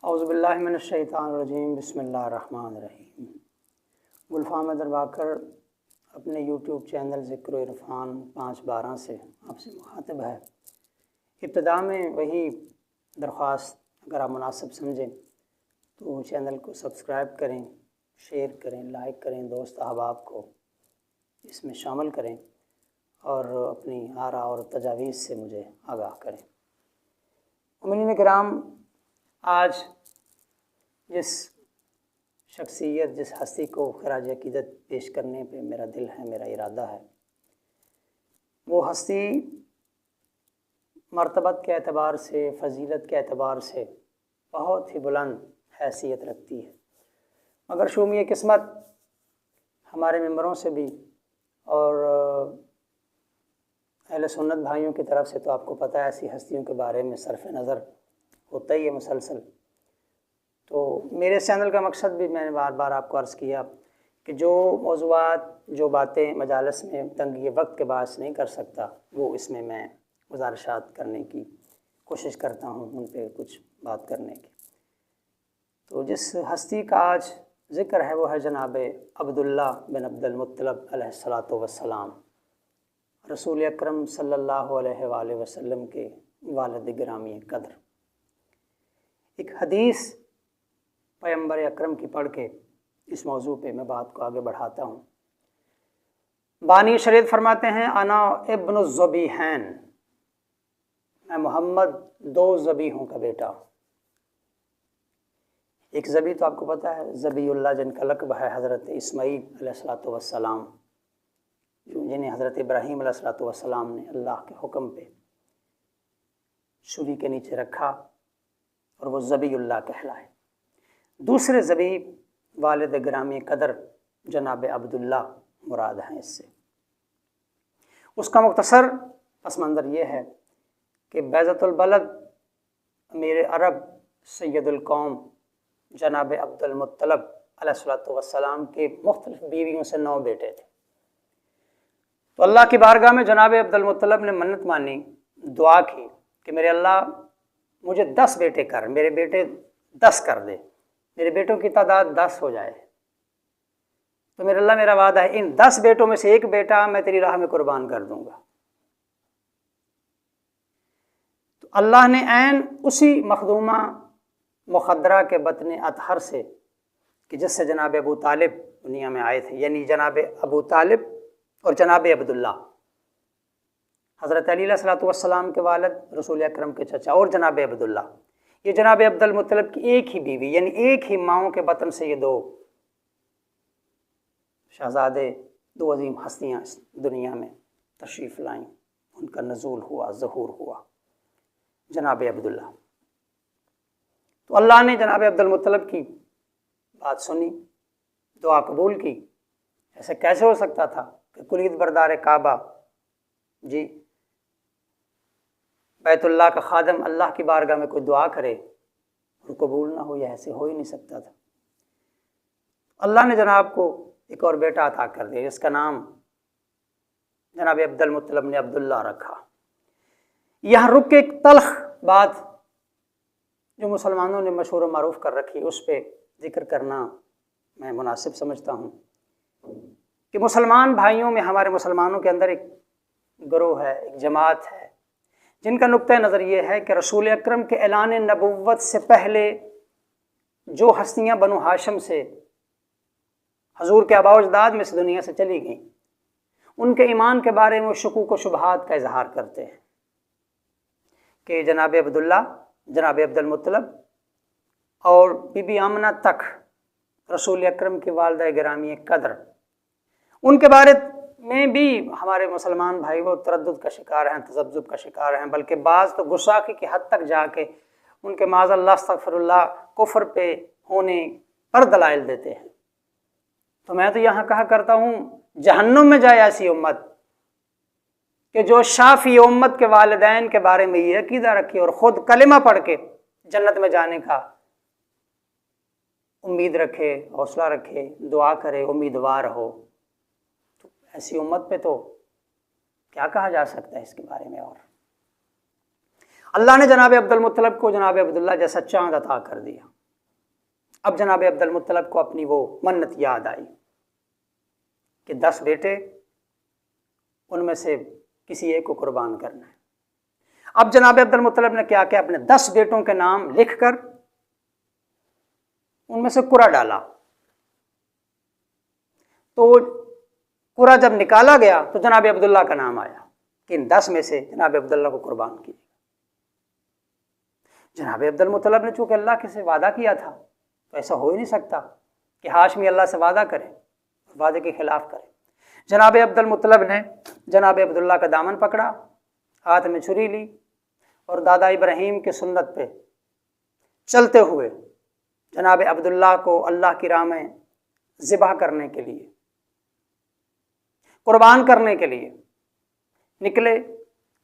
اعوذ باللہ من الشیطان الرجیم، بسم اللہ الرحمن الرحیم۔ گلفام درباکر اپنے یوٹیوب چینل ذکر و عرفان 5/12 سے آپ سے مخاطب ہے۔ ابتدا میں وہی درخواست، اگر آپ مناسب سمجھیں تو چینل کو سبسکرائب کریں، شیئر کریں، لائک کریں، دوست احباب کو اس میں شامل کریں اور اپنی آراء اور تجاویز سے مجھے آگاہ کریں۔ مومنین کرام، آج جس شخصیت، جس ہستی کو خراج عقیدت پیش کرنے پہ میرا دل ہے، میرا ارادہ ہے، وہ ہستی مرتبت کے اعتبار سے، فضیلت کے اعتبار سے بہت ہی بلند حیثیت رکھتی ہے، مگر شومی قسمت ہمارے ممبروں سے بھی اور اہل سنت بھائیوں کی طرف سے تو آپ کو پتہ ہے ایسی ہستیوں کے بارے میں صرف نظر ہوتا ہی ہے مسلسل۔ تو میرے چینل کا مقصد بھی میں نے بار بار آپ کو عرض کیا کہ جو موضوعات، جو باتیں مجالس میں تنگی وقت کے باعث نہیں کر سکتا، وہ اس میں گزارشات کرنے کی کوشش کرتا ہوں، ان پہ کچھ بات کرنے کی۔ تو جس ہستی کا آج ذکر ہے وہ ہے جناب عبداللہ بن عبد المطلب علیہ الصلاۃ والسلام، رسول اکرم صلی اللہ علیہ وآلہ وسلم کے والد گرامی قدر۔ ایک حدیث پیغمبر اکرم کی پڑھ کے اس موضوع پہ میں بات کو آگے بڑھاتا ہوں۔ بانی شریعت فرماتے ہیں، انا ابن الذبیحین، میں محمد 2 ذبیحوں کا بیٹا ہوں۔ ایک ذبیح تو آپ کو پتہ ہے، ذبیح اللہ، جن کا لقب ہے حضرت اسماعیل علیہ الصلاۃ والسلام، جنہیں حضرت ابراہیم علیہ الصلاۃ والسلام نے اللہ کے حکم پہ چھری کے نیچے رکھا اور وہ ذبیح اللہ کہلائے۔ دوسرے ذبیح والد گرامی قدر جناب عبداللہ مراد ہیں اس سے۔ اس کا مختصر پس منظر یہ ہے کہ بیضۃ البلد امیر عرب سید القوم جناب عبد المطلب علیہ الصلاۃ والسلام کے مختلف بیویوں سے 9 بیٹے تھے۔ تو اللہ کی بارگاہ میں جناب عبد المطلب نے منت مانی، دعا کی کہ میرے اللہ مجھے 10 بیٹے کر، میرے بیٹے 10 کر دے، میرے بیٹوں کی تعداد 10 ہو جائے۔ تو میرے اللہ، میرا وعدہ ہے ان 10 بیٹوں میں سے ایک بیٹا میں تیری راہ میں قربان کر دوں گا۔ تو اللہ نے عین اسی مخدومہ مخدرہ کے بطن اطہر سے، کہ جس سے جناب ابو طالب دنیا میں آئے تھے، یعنی جناب ابو طالب اور جناب عبداللہ، حضرت علی علیہ الصلوۃ والسلام کے والد، رسول اکرم کے چچا، اور جناب عبداللہ، یہ جناب عبد المطلب کی ایک ہی بیوی، یعنی ایک ہی ماؤں کے بطن سے یہ 2 شہزادے، 2 عظیم ہستیاں اس دنیا میں تشریف لائیں، ان کا نزول ہوا، ظہور ہوا، جناب عبداللہ۔ تو اللہ نے جناب عبد المطلب کی بات سنی، دعا قبول کی۔ ایسے کیسے ہو سکتا تھا کہ کلید بردار کعبہ، جی بیت اللہ کا خادم، اللہ کی بارگاہ میں کوئی دعا کرے اور قبول نہ ہو؟ یہ ایسے ہو ہی نہیں سکتا تھا۔ اللہ نے جناب کو ایک اور بیٹا عطا کر دیا، جس کا نام جناب عبد المطلب نے عبداللہ رکھا۔ یہاں رک کے ایک تلخ بات جو مسلمانوں نے مشہور و معروف کر رکھی، اس پہ ذکر کرنا میں مناسب سمجھتا ہوں کہ مسلمان بھائیوں میں، ہمارے مسلمانوں کے اندر ایک گروہ ہے، ایک جماعت ہے، جن کا نقطہ نظر یہ ہے کہ رسول اکرم کے اعلان نبوت سے پہلے جو ہستیاں بنو ہاشم سے، حضور کے آباء و اجداد میں سے دنیا سے چلی گئیں، ان کے ایمان کے بارے میں وہ شکوک و شبہات کا اظہار کرتے ہیں کہ جناب عبداللہ، جناب عبد المطلب اور بی بی آمنہ تک، رسول اکرم کی والدہ گرامی قدر، ان کے بارے میں بھی ہمارے مسلمان بھائی وہ تردد کا شکار ہیں، تذبذب کا شکار ہیں، بلکہ بعض تو گستاخی کی حد تک جا کے ان کے معاذ اللہ استغفر اللہ کفر پہ ہونے پر دلائل دیتے ہیں۔ تو میں تو یہاں کہا کرتا ہوں، جہنم میں جائے ایسی امت کہ جو شافی امت کے والدین کے بارے میں یہ عقیدہ رکھے اور خود کلمہ پڑھ کے جنت میں جانے کا امید رکھے، حوصلہ رکھے، دعا کرے، امیدوار ہو، تو ایسی امت پہ تو کیا کہا جا سکتا ہے اس کے بارے میں۔ اللہ نے جناب عبد المطلب کو جناب عبداللہ جیسا چاند عطا کر دیا۔ اب جناب عبد المطلب کو اپنی وہ منت یاد آئی کہ 10 بیٹے، ان میں سے کسی ایک کو قربان کرنا ہے۔ اب جناب عبد المطلب نے کیا اپنے 10 بیٹوں کے نام لکھ کر ان میں سے قرعہ ڈالا، تو قرعہ جب نکالا گیا تو جناب عبداللہ کا نام آیا کہ ان 10 میں سے جناب عبداللہ کو قربان کیے۔ جناب عبد المطلب نے چونکہ اللہ سے وعدہ کیا تھا تو ایسا ہو ہی نہیں سکتا کہ ہاشمی اللہ سے وعدہ کرے، وعدے کے خلاف کرے۔ جناب عبد المطلب نے جناب عبداللہ کا دامن پکڑا، ہاتھ میں چھری لی اور دادا ابراہیم کی سنت پہ چلتے ہوئے جناب عبداللہ کو اللہ کی راہ میں ذبح کرنے کے لیے، قربان کرنے کے لیے نکلے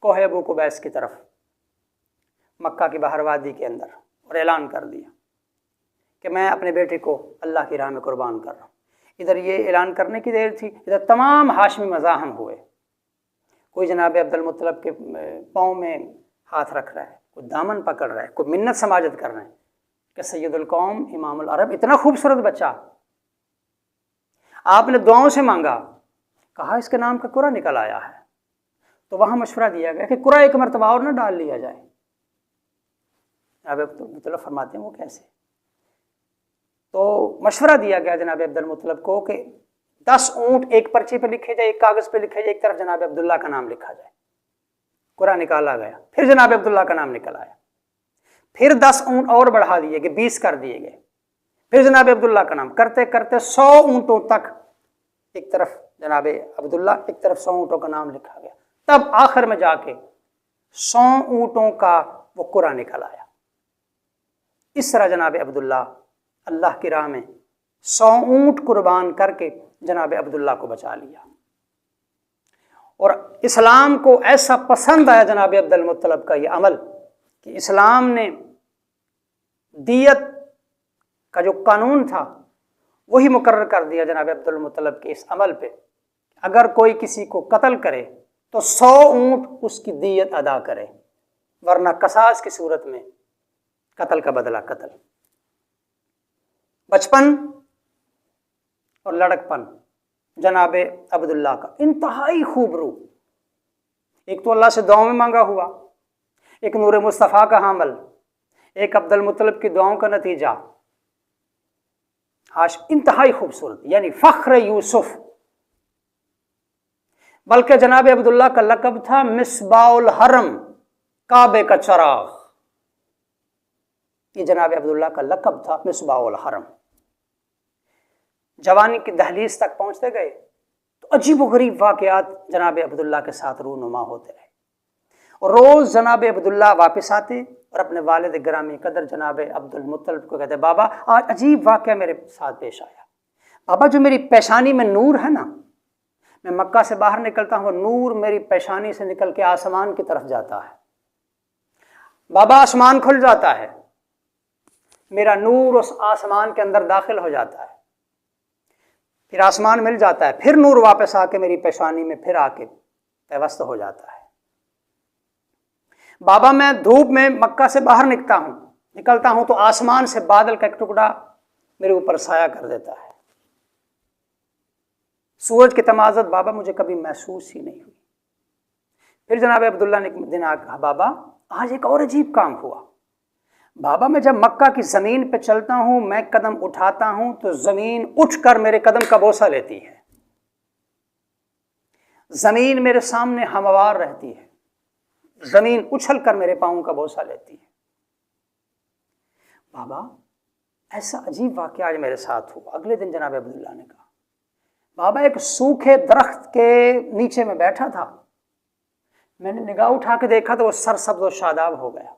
کوہ ابو قبیس کی طرف، مکہ کی باہر وادی کے اندر، اور اعلان کر دیا کہ میں اپنے بیٹے کو اللہ کی راہ میں قربان کر رہا ہوں۔ ادھر یہ اعلان کرنے کی دیر تھی، ادھر تمام ہاشمی مزاحم ہوئے، کوئی جناب عبد المطلب کے پاؤں میں ہاتھ رکھ رہا ہے، کوئی دامن پکڑ رہا ہے، کوئی منت سماجت کر رہے ہیں کہ سید القوم امام العرب اتنا خوبصورت بچہ، آپ نے دعاؤں سے مانگا، کہا اس کے نام کا قرعہ نکل آیا ہے، تو وہاں مشورہ دیا گیا کہ قرعہ ایک مرتبہ اور نہ ڈال لیا جائے۔ جناب عبد المطلب فرماتے ہیں وہ کیسے؟ تو مشورہ دیا گیا جناب عبد المطلب کو کہ 10 اونٹ ایک پرچی پہ لکھے جائے، ایک کاغذ پہ لکھے جائے، ایک طرف جناب عبداللہ کا نام لکھا جائے۔ قرعہ نکالا گیا، پھر جناب عبداللہ کا نام نکل آیا، پھر 10 اونٹ اور بڑھا دیے گئے، 20 کر دیے گئے، پھر جناب عبداللہ کا نام، کرتے کرتے 100 اونٹوں تک ایک طرف جناب عبداللہ، ایک طرف 100 اونٹوں کا نام لکھا گیا۔ تب آخر میں جا کے 100 اونٹوں کا وہ قرعہ نکل آیا۔ اس طرح جناب عبداللہ اللہ کی راہ میں 100 اونٹ قربان کر کے جناب عبداللہ کو بچا لیا، اور اسلام کو ایسا پسند آیا جناب عبد المطلب کا یہ عمل کہ اسلام نے دیت کا جو قانون تھا وہی مقرر کر دیا جناب عبد المطلب کے اس عمل پہ، اگر کوئی کسی کو قتل کرے تو 100 اونٹ اس کی دیت ادا کرے، ورنہ قصاص کی صورت میں قتل کا بدلہ قتل۔ بچپن اور لڑکپن جناب عبداللہ کا انتہائی خوب روح، ایک تو اللہ سے دعاؤں میں مانگا ہوا، ایک نور مصطفیٰ کا حامل، ایک عبد المطلب کی دعاؤں کا نتیجہ، انتہائی خوبصورت، یعنی فخر یوسف۔ بلکہ جناب عبداللہ کا لقب تھا مصباح الحرم، کعبے کا چراغ۔ یہ جناب عبداللہ کا لقب تھا مصباح الحرم۔ جوانی کی دہلیز تک پہنچتے گئے تو عجیب و غریب واقعات جناب عبداللہ کے ساتھ رونما ہوتے رہے، اور روز جناب عبداللہ واپس آتے اور اپنے والد گرامی قدر جناب عبد المطلب کو کہتے، بابا آج عجیب واقعہ میرے ساتھ پیش آیا، بابا جو میری پیشانی میں نور ہے نا، میں مکہ سے باہر نکلتا ہوں، وہ نور میری پیشانی سے نکل کے آسمان کی طرف جاتا ہے، بابا آسمان کھل جاتا ہے، میرا نور اس آسمان کے اندر داخل ہو جاتا ہے، پھر آسمان مل جاتا ہے، پھر نور واپس آ کے میری پیشانی میں پھر آ کے پیوست ہو جاتا ہے، بابا میں دھوپ میں مکہ سے باہر نکلتا ہوں تو آسمان سے بادل کا ایک ٹکڑا میرے اوپر سایہ کر دیتا ہے، سورج کی تمازت بابا مجھے کبھی محسوس ہی نہیں ہوئی۔ پھر جناب عبداللہ نے ایک دن کہا، بابا آج ایک اور عجیب کام ہوا، بابا میں جب مکہ کی زمین پہ چلتا ہوں، میں قدم اٹھاتا ہوں تو زمین اٹھ کر میرے قدم کا بوسہ لیتی ہے، زمین میرے سامنے ہموار رہتی ہے، زمین اچھل کر میرے پاؤں کا بوسہ لیتی ہے۔ بابا ایسا عجیب واقعہ آج میرے ساتھ ہوا۔ اگلے دن جناب عبداللہ نے کہا، بابا ایک سوکھے درخت کے نیچے میں بیٹھا تھا، میں نے نگاہ اٹھا کے دیکھا تو وہ سرسبز و شاداب ہو گیا،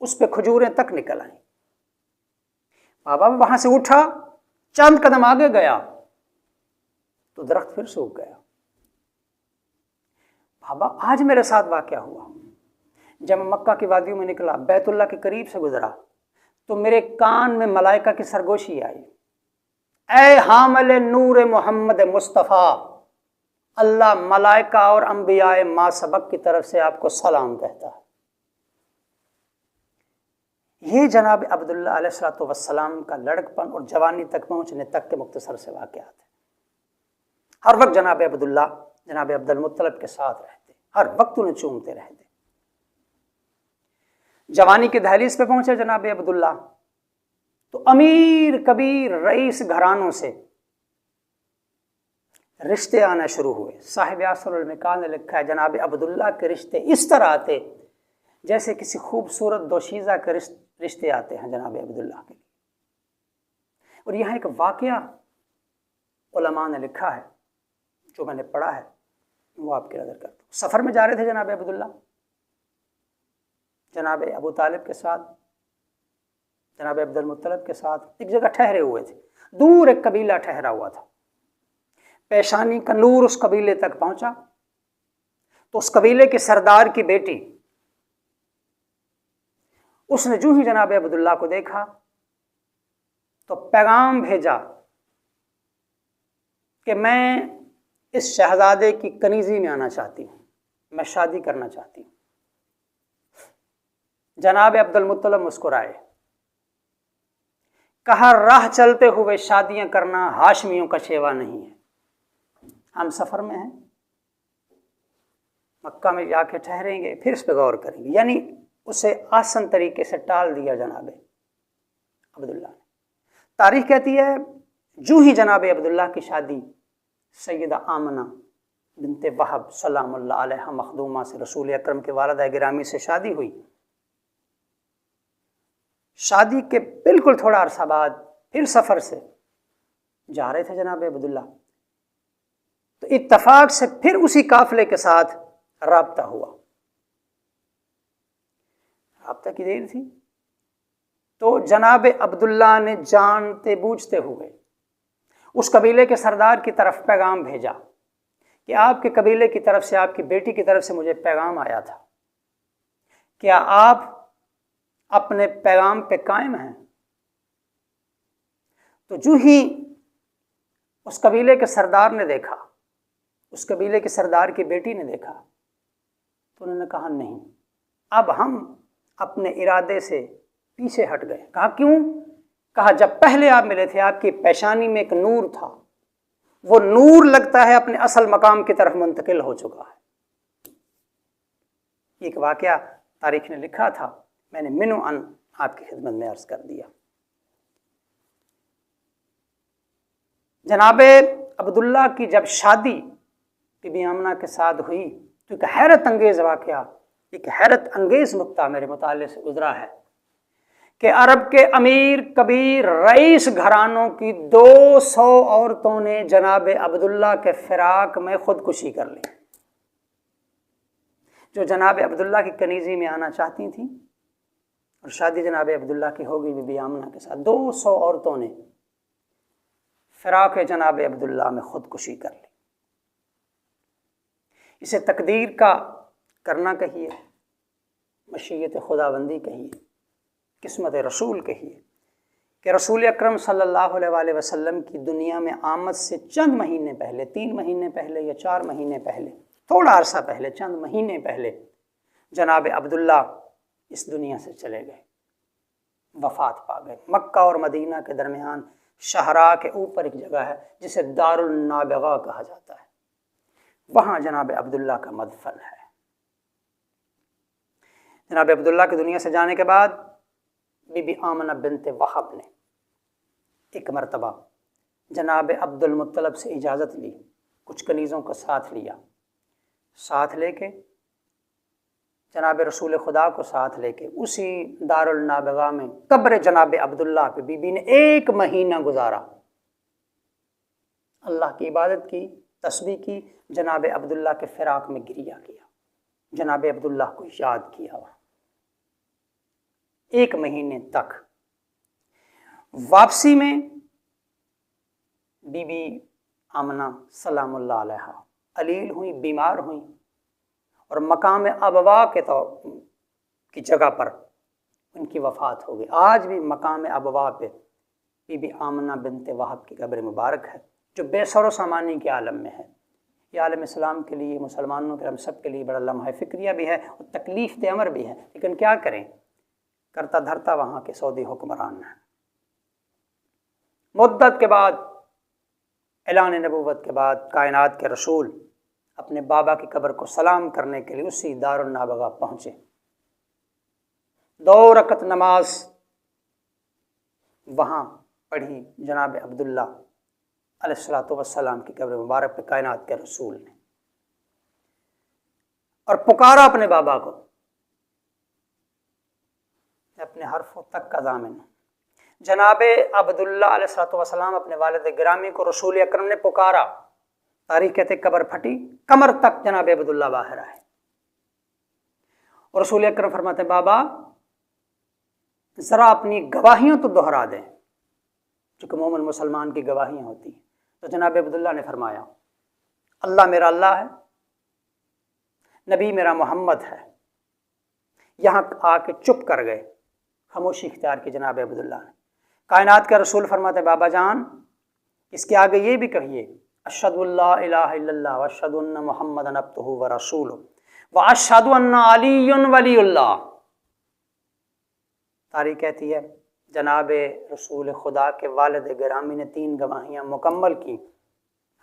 اس پہ کھجوریں تک نکل آئیں۔ بابا میں وہاں سے اٹھا، چند قدم آگے گیا تو درخت پھر سوکھ گیا۔ بابا آج میرے ساتھ واقعہ ہوا، جب میں مکہ کی وادیوں میں نکلا، بیت اللہ کے قریب سے گزرا تو میرے کان میں ملائکہ کی سرگوشی آئی، اے حامل نور محمد مصطفیٰ، اللہ ملائکہ اور انبیاء ما سبق کی طرف سے آپ کو سلام کہتا ہے۔ یہ جناب عبداللہ علیہ الصلوۃ والسلام کا لڑکپن اور جوانی تک پہنچنے تک کے مختصر سے واقعات ہیں۔ ہر وقت جناب عبداللہ جناب عبد المطلب کے ساتھ رہتے، ہر وقت انہیں چومتے رہتے۔ جوانی کی دہلیز پہ پہنچے جناب عبداللہ تو امیر کبیر رئیس گھرانوں سے رشتے آنا شروع ہوئے۔ صاحب یاسر المکان نے لکھا ہے جناب عبداللہ کے رشتے اس طرح آتے جیسے کسی خوبصورت دوشیزہ کے رشتے آتے ہیں جناب عبداللہ کے لیے۔ اور یہاں ایک واقعہ علماء نے لکھا ہے جو میں نے پڑھا ہے، وہ آپ کی نظر کرتا ہوں۔ سفر میں جا رہے تھے جناب عبداللہ جناب ابو طالب کے ساتھ، جناب عبد المطلب کے ساتھ ایک جگہ ٹھہرے ہوئے تھے۔ دور ایک قبیلہ ٹھہرا ہوا تھا، پیشانی کا نور اس قبیلے تک پہنچا تو اس قبیلے کے سردار کی بیٹی، اس نے جو ہی جناب عبداللہ کو دیکھا تو پیغام بھیجا کہ میں اس شہزادے کی کنیزی میں آنا چاہتی ہوں، میں شادی کرنا چاہتی ہوں۔ جناب عبد المطلب مسکرائے، کہا راہ چلتے ہوئے شادیاں کرنا ہاشمیوں کا شیوا نہیں ہے، ہم سفر میں ہیں، مکہ میں جا کے ٹھہریں گے پھر اس پہ غور کریں گے۔ یعنی اسے آسن طریقے سے ٹال دیا جناب عبداللہ نے۔ تاریخ کہتی ہے جو ہی جناب عبداللہ کی شادی سیدہ آمنہ بنت وہب سلام اللہ علیہ مخدومہ سے، رسول اکرم کے والدہ گرامی سے شادی ہوئی، شادی کے بالکل تھوڑا عرصہ بعد پھر سفر سے جا رہے تھے جناب عبداللہ تو اتفاق سے پھر اسی قافلے کے ساتھ رابطہ ہوا۔ رابطہ کی دیر تھی تو جناب عبداللہ نے جانتے بوجھتے ہوئے اس قبیلے کے سردار کی طرف پیغام بھیجا کہ آپ کے قبیلے کی طرف سے، آپ کی بیٹی کی طرف سے مجھے پیغام آیا تھا، کیا آپ اپنے پیغام پہ قائم ہیں؟ تو جو ہی اس قبیلے کے سردار نے دیکھا، اس قبیلے کے سردار کی بیٹی نے دیکھا تو انہوں نے کہا نہیں، اب ہم اپنے ارادے سے پیچھے ہٹ گئے۔ کہا کیوں؟ کہا جب پہلے آپ ملے تھے آپ کی پیشانی میں ایک نور تھا، وہ نور لگتا ہے اپنے اصل مقام کی طرف منتقل ہو چکا ہے۔ ایک واقعہ تاریخ نے لکھا تھا، میں نے منو ان آپ کی خدمت میں عرض کر دیا۔ جناب عبداللہ کی جب شادی بی بی آمنہ کے ساتھ ہوئی تو ایک حیرت انگیز واقعہ، ایک حیرت انگیز نقطہ میرے مطالعے سے گزرا ہے کہ عرب کے امیر کبیر رئیس گھرانوں کی 200 عورتوں نے جناب عبداللہ کے فراق میں خودکشی کر لی۔ جو جناب عبداللہ کی کنیزی میں آنا چاہتی تھیں اور شادی جناب عبداللہ کی ہو گئی بی بی آمنہ کے ساتھ، 200 عورتوں نے فراق جناب عبداللہ میں خودکشی کر لی۔ اسے تقدیر کا کرنا کہیے، مشیت خداوندی کہیے، قسمت رسول کہیے کہ رسول اکرم صلی اللہ علیہ وآلہ وسلم کی دنیا میں آمد سے چند مہینے پہلے، 3 مہینے پہلے یا 4 مہینے پہلے، تھوڑا عرصہ پہلے، چند مہینے پہلے جناب عبداللہ اس دنیا سے چلے گئے، وفات پا گئے۔ مکہ اور مدینہ کے درمیان شہراء کے اوپر ایک جگہ ہے جسے دار النابغہ کہا جاتا ہے، وہاں جناب عبداللہ کا مدفن ہے۔ جناب عبداللہ کی دنیا سے جانے کے بعد بی بی آمنہ بنت وہب نے ایک مرتبہ جناب عبد المطلب سے اجازت لی، کچھ کنیزوں کا ساتھ لیا، ساتھ لے کے جناب رسول خدا کو ساتھ لے کے اسی دار النابغہ میں قبر جناب عبداللہ پہ بی بی نے 1 مہینہ گزارا، اللہ کی عبادت کی، تسبیح کی، جناب عبداللہ کے فراق میں گریہ کیا، جناب عبداللہ کو یاد کیا۔ 1 مہینے تک۔ واپسی میں بی بی آمنہ سلام اللہ علیہ علیل ہوئی، بیمار ہوئیں اور مقام ابوا کی جگہ پر ان کی وفات ہو گئی۔ آج بھی مقام ابوا پہ بی بی آمنہ بنت وہب کی قبر مبارک ہے جو بے سر و سامانی کے عالم میں ہے۔ یہ عالم اسلام کے لیے، مسلمانوں کے، ہم سب کے لیے بڑا لمحہ فکریہ بھی ہے اور تکلیف دہ امر بھی ہے، لیکن کیا کریں، کرتا دھرتا وہاں کے سعودی حکمران ہیں۔ مدت کے بعد، اعلان نبوت کے بعد، کائنات کے رسول اپنے بابا کی قبر کو سلام کرنے کے لیے اسی دارالنابغہ پہنچے۔ 2 رکعت نماز وہاں پڑھی جناب عبداللہ علیہ الصلوۃ والسلام کی قبر مبارک پہ کائنات کے رسول نے، اور پکارا اپنے بابا کو، اپنے حرفوں تک کا ضامن ہوں۔ جناب عبداللہ علیہ الصلوۃ والسلام اپنے والد گرامی کو رسول اکرم نے پکارا، تاریخ کہتے قبر پھٹی، کمر تک جناب عبداللہ باہر آئے، اور رسول اکرم فرماتے ہیں بابا ذرا اپنی گواہیوں تو دہرا دیں، چونکہ مومن مسلمان کی گواہیاں ہوتی ہیں۔ تو جناب عبداللہ نے فرمایا اللہ میرا اللہ ہے، نبی میرا محمد ہے۔ یہاں آ کے چپ کر گئے، خاموشی اختیار کی جناب عبداللہ نے۔ کائنات کا رسول فرماتے ہیں بابا جان اس کے آگے یہ بھی کہیے اشہد اللہ الہ الا اللہ واشہد ان محمدًا عبدہ ورسولہ واشہد ان علی ولی اللہ۔ تاریخ کہتی ہے جناب رسول خدا کے والد گرامی نے 3 گواہیاں مکمل کی۔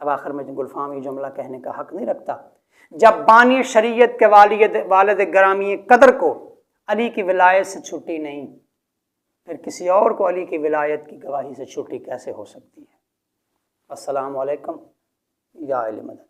اب آخر میں گلفام یہ جملہ کہنے کا حق نہیں رکھتا، جب بانی شریعت کے والد گرامی قدر کو علی کی ولایت سے چھٹی نہیں، پھر کسی اور کو علی کی ولایت کی گواہی سے چھٹی کیسے ہو سکتی ہے؟ السلام علیکم یا اہل مدد۔